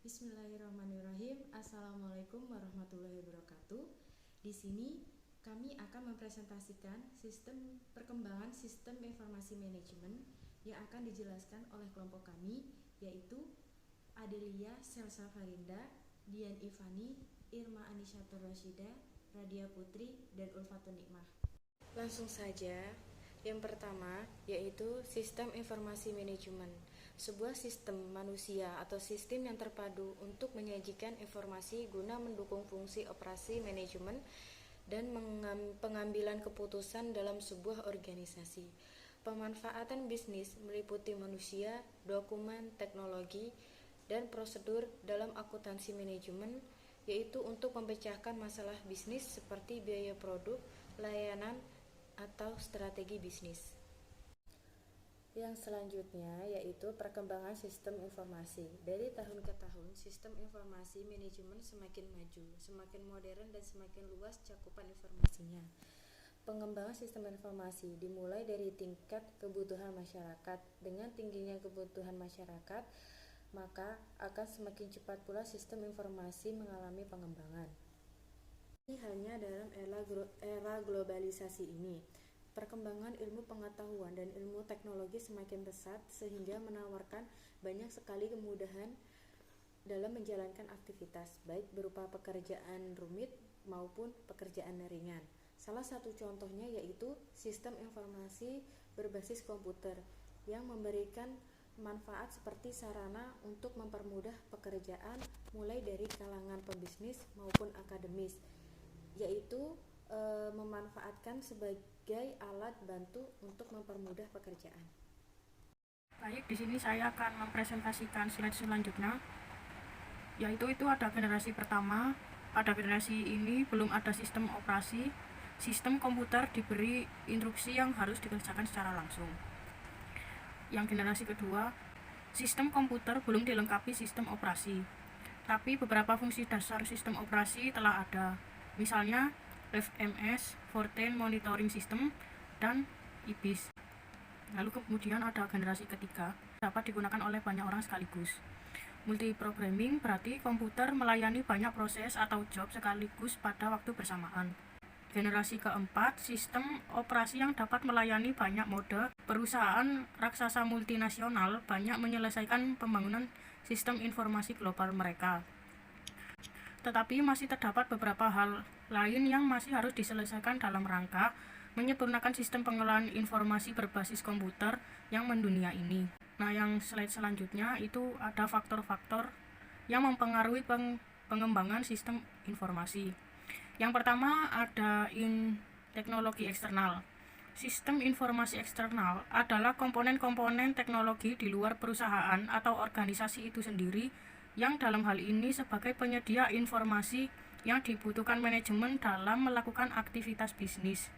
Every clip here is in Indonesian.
Bismillahirrahmanirrahim. Assalamualaikum warahmatullahi wabarakatuh. Di sini kami akan mempresentasikan perkembangan sistem informasi manajemen yang akan dijelaskan oleh kelompok kami, yaitu Adelia Selsa Farinda, Dian Ivani, Irma Anisyatur Rasyida, Radia Putri, dan Ulfatun Nikmah. Langsung saja. Yang pertama yaitu sistem informasi manajemen. Sebuah sistem manusia atau sistem yang terpadu untuk menyajikan informasi guna mendukung fungsi operasi manajemen dan pengambilan keputusan dalam sebuah organisasi. Pemanfaatan bisnis meliputi manusia, dokumen, teknologi, dan prosedur dalam akuntansi manajemen, yaitu untuk memecahkan masalah bisnis seperti biaya produk, layanan, atau strategi bisnis. Yang selanjutnya yaitu perkembangan sistem informasi. Dari tahun ke tahun, sistem informasi manajemen semakin maju, semakin modern, dan semakin luas cakupan informasinya. Pengembangan sistem informasi dimulai dari tingkat kebutuhan masyarakat. Dengan tingginya kebutuhan masyarakat, maka akan semakin cepat pula sistem informasi mengalami pengembangan. Ini halnya dalam era globalisasi ini. Perkembangan ilmu pengetahuan dan ilmu teknologi semakin pesat sehingga menawarkan banyak sekali kemudahan dalam menjalankan aktivitas, baik berupa pekerjaan rumit maupun pekerjaan ringan. Salah satu contohnya yaitu sistem informasi berbasis komputer yang memberikan manfaat seperti sarana untuk mempermudah pekerjaan mulai dari kalangan pebisnis maupun akademis, yaitu memanfaatkan sebagai alat bantu untuk mempermudah pekerjaan. Baik, di sini saya akan mempresentasikan slide selanjutnya, yaitu ada generasi pertama. Pada generasi ini belum ada sistem operasi. Sistem komputer diberi instruksi yang harus dikerjakan secara langsung. Yang generasi kedua, sistem komputer belum dilengkapi sistem operasi, tapi beberapa fungsi dasar sistem operasi telah ada, misalnya FMS, Fortran Monitoring System, dan IBIS. Lalu kemudian ada generasi ketiga, dapat digunakan oleh banyak orang sekaligus. Multiprogramming berarti komputer melayani banyak proses atau job sekaligus pada waktu bersamaan. Generasi keempat, sistem operasi yang dapat melayani banyak mode. Perusahaan raksasa multinasional banyak menyelesaikan pembangunan sistem informasi global mereka. Tetapi masih terdapat beberapa hal lain yang masih harus diselesaikan dalam rangka menyempurnakan sistem pengelolaan informasi berbasis komputer yang mendunia ini. Nah, yang slide selanjutnya itu ada faktor-faktor yang mempengaruhi pengembangan sistem informasi. Yang pertama ada teknologi eksternal. Sistem informasi eksternal adalah komponen-komponen teknologi di luar perusahaan atau organisasi itu sendiri yang dalam hal ini sebagai penyedia informasi yang dibutuhkan manajemen dalam melakukan aktivitas bisnis.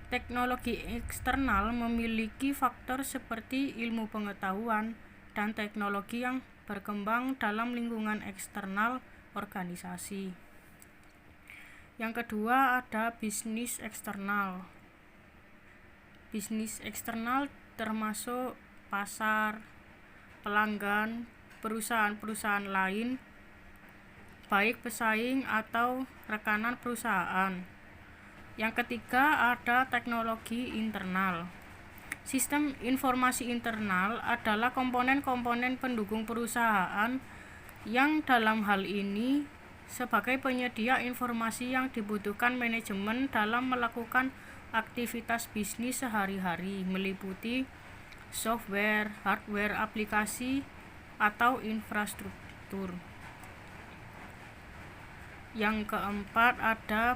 Teknologi eksternal memiliki faktor seperti ilmu pengetahuan dan teknologi yang berkembang dalam lingkungan eksternal organisasi. Yang kedua ada bisnis eksternal. Bisnis eksternal termasuk pasar, pelanggan, perusahaan-perusahaan lain, baik pesaing atau rekanan perusahaan. Yang ketiga ada teknologi internal. Sistem informasi internal adalah komponen-komponen pendukung perusahaan yang dalam hal ini sebagai penyedia informasi yang dibutuhkan manajemen dalam melakukan aktivitas bisnis sehari-hari, meliputi software, hardware, aplikasi, atau infrastruktur. Yang keempat ada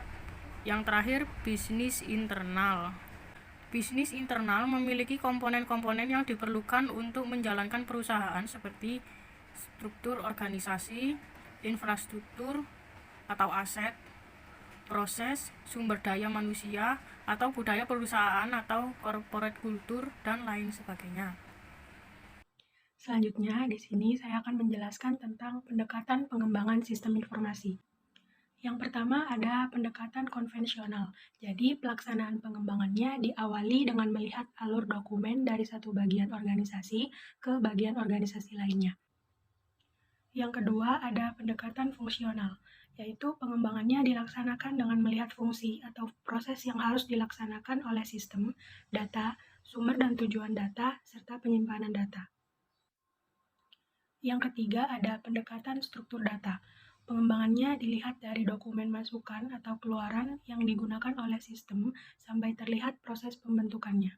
yang terakhir bisnis internal. Bisnis internal memiliki komponen-komponen yang diperlukan untuk menjalankan perusahaan seperti struktur organisasi, infrastruktur atau aset, proses, sumber daya manusia atau budaya perusahaan atau corporate culture dan lain sebagainya. Selanjutnya, di sini saya akan menjelaskan tentang pendekatan pengembangan sistem informasi. Yang pertama ada pendekatan konvensional. Jadi, pelaksanaan pengembangannya diawali dengan melihat alur dokumen dari satu bagian organisasi ke bagian organisasi lainnya. Yang kedua ada pendekatan fungsional, yaitu pengembangannya dilaksanakan dengan melihat fungsi atau proses yang harus dilaksanakan oleh sistem, data, sumber dan tujuan data, serta penyimpanan data. Yang ketiga ada pendekatan struktur data. Pengembangannya dilihat dari dokumen masukan atau keluaran yang digunakan oleh sistem sampai terlihat proses pembentukannya.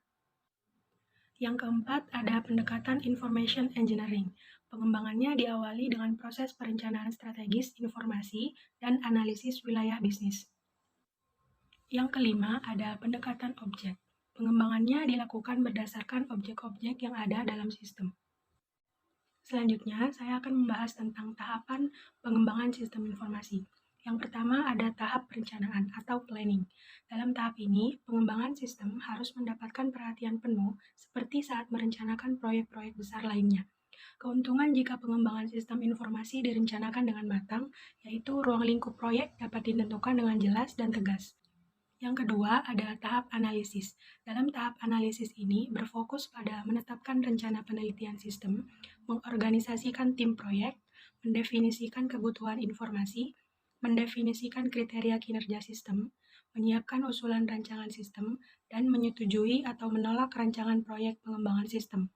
Yang keempat ada pendekatan information engineering. Pengembangannya diawali dengan proses perencanaan strategis informasi dan analisis wilayah bisnis. Yang kelima ada pendekatan objek. Pengembangannya dilakukan berdasarkan objek-objek yang ada dalam sistem. Selanjutnya, saya akan membahas tentang tahapan pengembangan sistem informasi. Yang pertama ada tahap perencanaan atau planning. Dalam tahap ini, pengembangan sistem harus mendapatkan perhatian penuh seperti saat merencanakan proyek-proyek besar lainnya. Keuntungan jika pengembangan sistem informasi direncanakan dengan matang, yaitu ruang lingkup proyek dapat ditentukan dengan jelas dan tegas. Yang kedua ada tahap analisis. Dalam tahap analisis ini berfokus pada menetapkan rencana penelitian sistem, mengorganisasikan tim proyek, mendefinisikan kebutuhan informasi, mendefinisikan kriteria kinerja sistem, menyiapkan usulan rancangan sistem, dan menyetujui atau menolak rancangan proyek pengembangan sistem.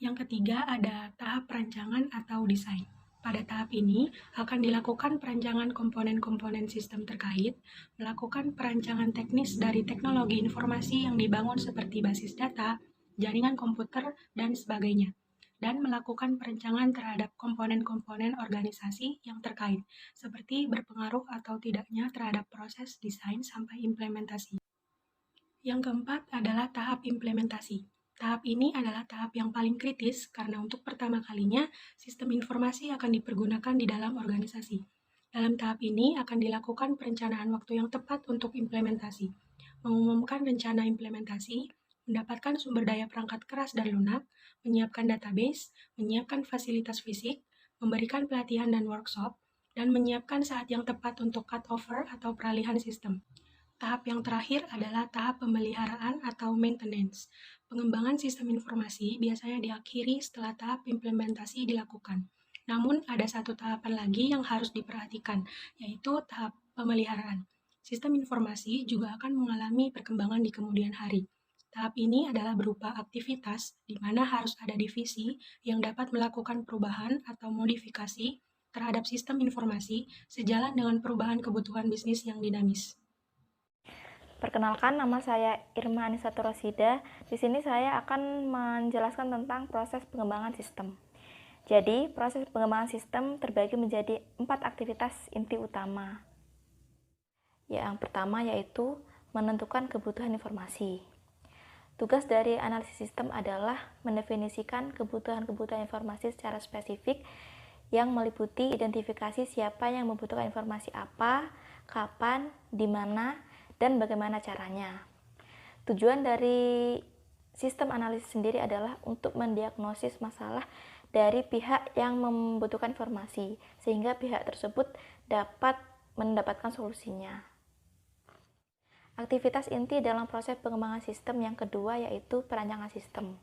Yang ketiga ada tahap perancangan atau desain. Pada tahap ini akan dilakukan perancangan komponen-komponen sistem terkait, melakukan perancangan teknis dari teknologi informasi yang dibangun seperti basis data, jaringan komputer, dan sebagainya, dan melakukan perancangan terhadap komponen-komponen organisasi yang terkait, seperti berpengaruh atau tidaknya terhadap proses desain sampai implementasi. Yang keempat adalah tahap implementasi. Tahap ini adalah tahap yang paling kritis karena untuk pertama kalinya sistem informasi akan dipergunakan di dalam organisasi. Dalam tahap ini akan dilakukan perencanaan waktu yang tepat untuk implementasi, mengumumkan rencana implementasi, mendapatkan sumber daya perangkat keras dan lunak, menyiapkan database, menyiapkan fasilitas fisik, memberikan pelatihan dan workshop, dan menyiapkan saat yang tepat untuk cut-over atau peralihan sistem. Tahap yang terakhir adalah tahap pemeliharaan atau maintenance. Pengembangan sistem informasi biasanya diakhiri setelah tahap implementasi dilakukan. Namun, ada satu tahapan lagi yang harus diperhatikan, yaitu tahap pemeliharaan. Sistem informasi juga akan mengalami perkembangan di kemudian hari. Tahap ini adalah berupa aktivitas di mana harus ada divisi yang dapat melakukan perubahan atau modifikasi terhadap sistem informasi sejalan dengan perubahan kebutuhan bisnis yang dinamis. Perkenalkan, nama saya Irma Anissa Rosida. Di sini saya akan menjelaskan tentang proses pengembangan sistem. Jadi, proses pengembangan sistem terbagi menjadi 4 aktivitas inti utama. Yang pertama yaitu menentukan kebutuhan informasi. Tugas dari analisis sistem adalah mendefinisikan kebutuhan-kebutuhan informasi secara spesifik yang meliputi identifikasi siapa yang membutuhkan informasi apa, kapan, di mana, dan bagaimana caranya. Tujuan dari sistem analisis sendiri adalah untuk mendiagnosis masalah dari pihak yang membutuhkan informasi, sehingga pihak tersebut dapat mendapatkan solusinya. Aktivitas inti dalam proses pengembangan sistem yang kedua yaitu perancangan sistem.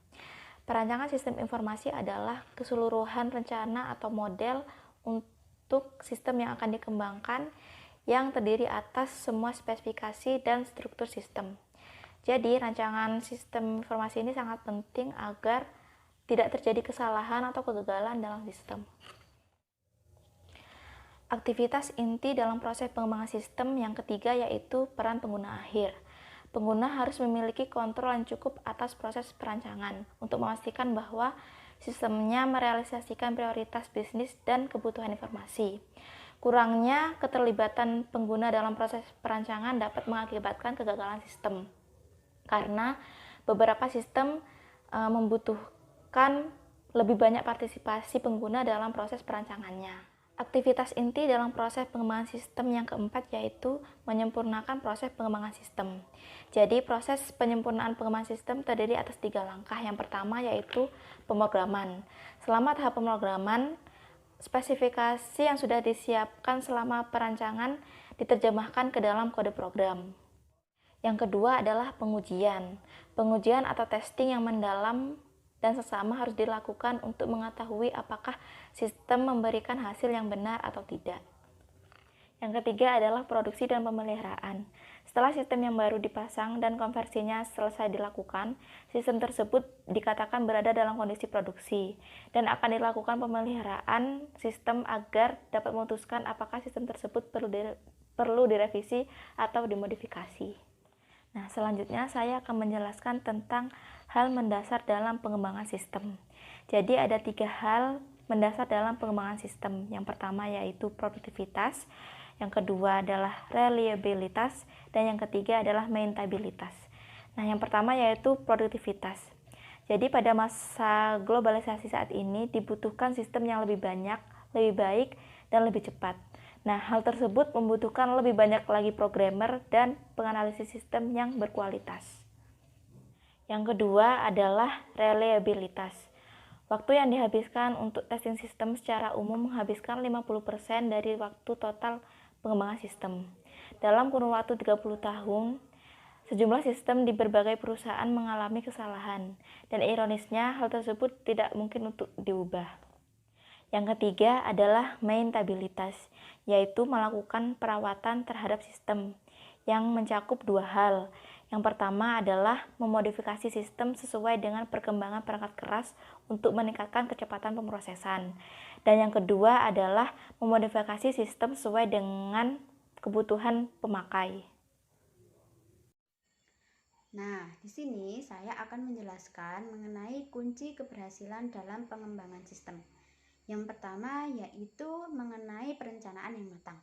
Perancangan sistem informasi adalah keseluruhan rencana atau model untuk sistem yang akan dikembangkan yang terdiri atas semua spesifikasi dan struktur sistem. Jadi, rancangan sistem informasi ini sangat penting agar tidak terjadi kesalahan atau kegagalan dalam sistem. Aktivitas inti dalam proses pengembangan sistem yang ketiga yaitu peran pengguna akhir. Pengguna harus memiliki kontrol yang cukup atas proses perancangan untuk memastikan bahwa sistemnya merealisasikan prioritas bisnis dan kebutuhan informasi. Kurangnya keterlibatan pengguna dalam proses perancangan dapat mengakibatkan kegagalan sistem, karena beberapa sistem membutuhkan lebih banyak partisipasi pengguna dalam proses perancangannya. Aktivitas inti dalam proses pengembangan sistem yang keempat yaitu menyempurnakan proses pengembangan sistem. Jadi proses penyempurnaan pengembangan sistem terdiri atas 3 langkah. Yang pertama yaitu pemrograman. Selama tahap pemrograman, spesifikasi yang sudah disiapkan selama perancangan diterjemahkan ke dalam kode program. Yang kedua adalah pengujian. Pengujian atau testing yang mendalam dan sesama harus dilakukan untuk mengetahui apakah sistem memberikan hasil yang benar atau tidak. Yang ketiga adalah produksi dan pemeliharaan. Setelah sistem yang baru dipasang dan konversinya selesai dilakukan, sistem tersebut dikatakan berada dalam kondisi produksi dan akan dilakukan pemeliharaan sistem agar dapat memutuskan apakah sistem tersebut perlu direvisi atau dimodifikasi. Nah, selanjutnya saya akan menjelaskan tentang hal mendasar dalam pengembangan sistem. Jadi ada 3 hal mendasar dalam pengembangan sistem. Yang pertama yaitu produktivitas, yang kedua adalah reliabilitas, dan yang ketiga adalah maintainabilitas. Nah, yang pertama yaitu produktivitas. Jadi pada masa globalisasi saat ini dibutuhkan sistem yang lebih banyak, lebih baik, dan lebih cepat. Nah, hal tersebut membutuhkan lebih banyak lagi programmer dan penganalisis sistem yang berkualitas. Yang kedua adalah reliabilitas. Waktu yang dihabiskan untuk testing sistem secara umum menghabiskan 50% dari waktu total pengembangan sistem. Dalam kurun waktu 30 tahun, sejumlah sistem di berbagai perusahaan mengalami kesalahan, dan ironisnya hal tersebut tidak mungkin untuk diubah. Yang ketiga adalah maintainabilitas, yaitu melakukan perawatan terhadap sistem, yang mencakup 2 hal. Yang pertama adalah memodifikasi sistem sesuai dengan perkembangan perangkat keras untuk meningkatkan kecepatan pemrosesan. Dan yang kedua adalah memodifikasi sistem sesuai dengan kebutuhan pemakai. Nah, di sini saya akan menjelaskan mengenai kunci keberhasilan dalam pengembangan sistem. Yang pertama yaitu mengenai perencanaan yang matang.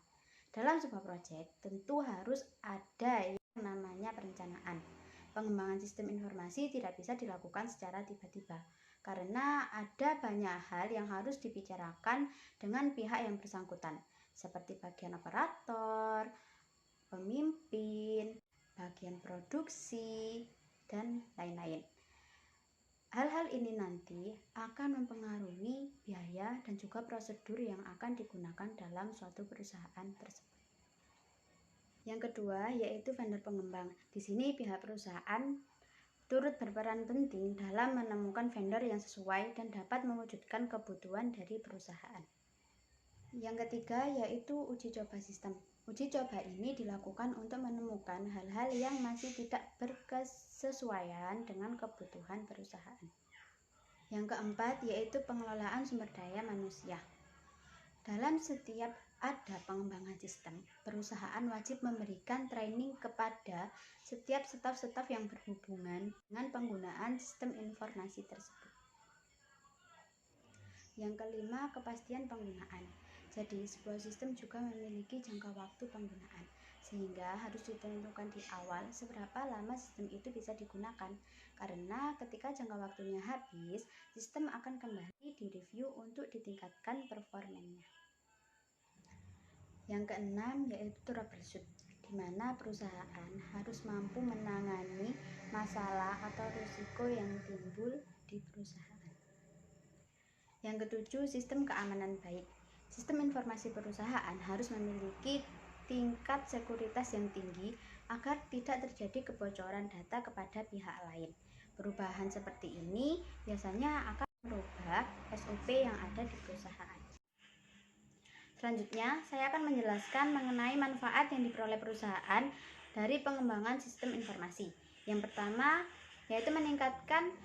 Dalam sebuah proyek tentu harus ada yang namanya perencanaan. Pengembangan sistem informasi tidak bisa dilakukan secara tiba-tiba karena ada banyak hal yang harus dibicarakan dengan pihak yang bersangkutan, seperti bagian operator, pemimpin, bagian produksi, dan lain-lain. Hal-hal ini nanti akan mempengaruhi biaya dan juga prosedur yang akan digunakan dalam suatu perusahaan tersebut. Yang kedua yaitu vendor pengembang. Di sini pihak perusahaan turut berperan penting dalam menemukan vendor yang sesuai dan dapat mewujudkan kebutuhan dari perusahaan. Yang ketiga yaitu uji coba sistem. Uji coba ini dilakukan untuk menemukan hal-hal yang masih tidak berkesesuaian dengan kebutuhan perusahaan. Yang keempat yaitu pengelolaan sumber daya manusia. Dalam setiap ada pengembangan sistem, perusahaan wajib memberikan training kepada setiap staf-staf yang berhubungan dengan penggunaan sistem informasi tersebut. Yang kelima, kepastian penggunaan. Jadi, sebuah sistem juga memiliki jangka waktu penggunaan, sehingga harus ditentukan di awal seberapa lama sistem itu bisa digunakan. Karena ketika jangka waktunya habis, sistem akan kembali direview untuk ditingkatkan performanya. Yang keenam yaitu troubleshoot, di mana perusahaan harus mampu menangani masalah atau risiko yang timbul di perusahaan. Yang ketujuh, sistem keamanan baik. Sistem informasi perusahaan harus memiliki tingkat sekuritas yang tinggi agar tidak terjadi kebocoran data kepada pihak lain. Perubahan seperti ini biasanya akan merubah SOP yang ada di perusahaan. Selanjutnya, saya akan menjelaskan mengenai manfaat yang diperoleh perusahaan dari pengembangan sistem informasi. Yang pertama, yaitu meningkatkan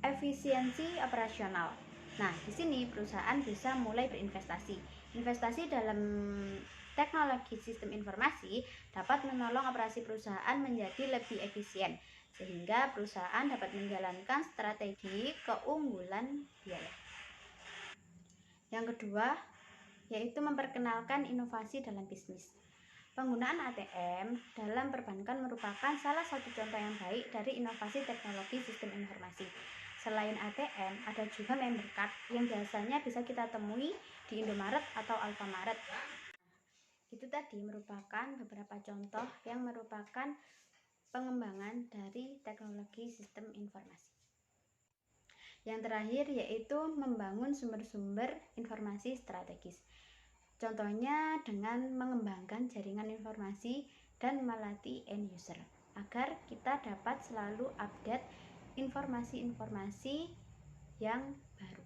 efisiensi operasional. Nah, di sini perusahaan bisa mulai berinvestasi. Investasi dalam teknologi sistem informasi dapat menolong operasi perusahaan menjadi lebih efisien, sehingga perusahaan dapat menjalankan strategi keunggulan biaya. Yang kedua, yaitu memperkenalkan inovasi dalam bisnis. Penggunaan ATM dalam perbankan merupakan salah satu contoh yang baik dari inovasi teknologi sistem informasi. Selain ATM, ada juga member card yang biasanya bisa kita temui di Indomaret atau Alfamaret. Itu tadi merupakan beberapa contoh yang merupakan pengembangan dari teknologi sistem informasi. Yang terakhir yaitu membangun sumber-sumber informasi strategis. Contohnya dengan mengembangkan jaringan informasi dan melatih end user agar kita dapat selalu update informasi-informasi yang baru.